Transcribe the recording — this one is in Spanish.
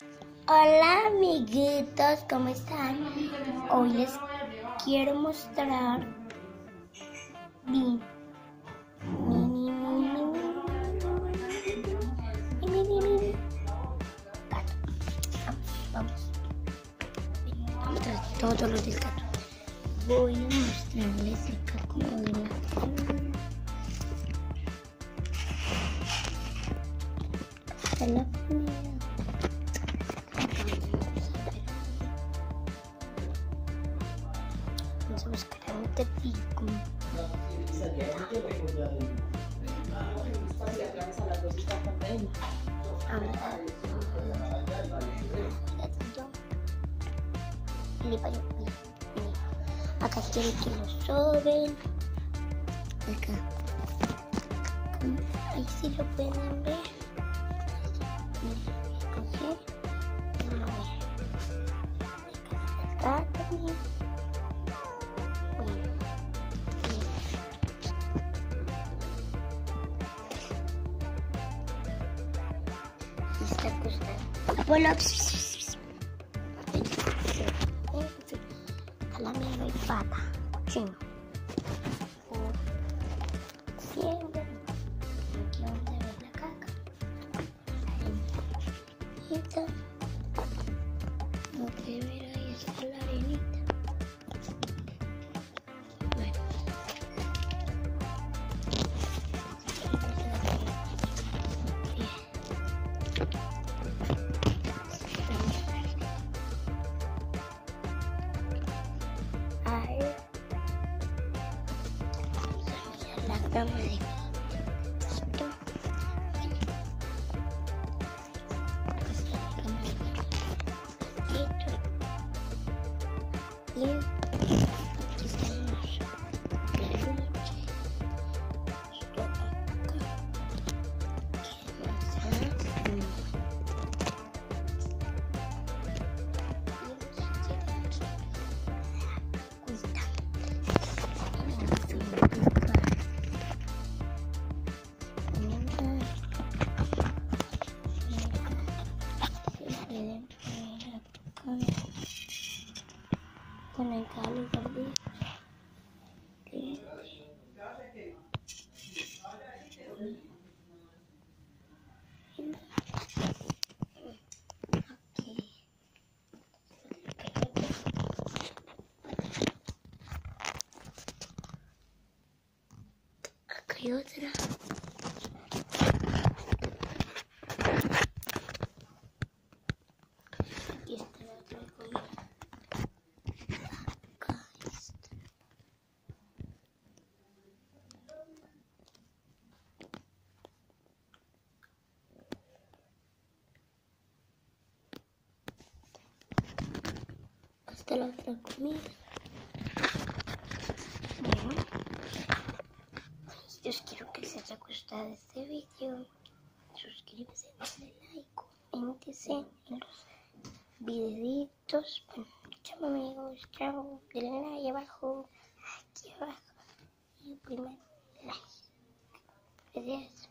Hola amiguitos, ¿cómo están? Hoy les quiero mostrar mi gato. Vamos a mostrar todo lo del gato. Voy a mostrarles el cocodrilo. Hasta la comida. Vamos a buscar a un tepico. Acá quiero que lo soben. Acá. Ahí sí lo pueden ver. Acá también. Está acostado. Abuelo. A la mía no hay pata. Cochino. Siempre. Aquí vamos a ver la caca. La arenita. Como que ver ahí está la arenita. Bueno. La cama de esto. Y aquí estamos. Esto acá. Con el cable también. Acá hay otra. Y esta la otra comida. Acá está. Hasta la otra comida. Bueno, yo quiero que les haya gustado este video. Suscríbete, denle like, coméntense en los videitos. Bueno, chao amigos, chao. Denle like abajo, aquí abajo. Y el primer like. Gracias.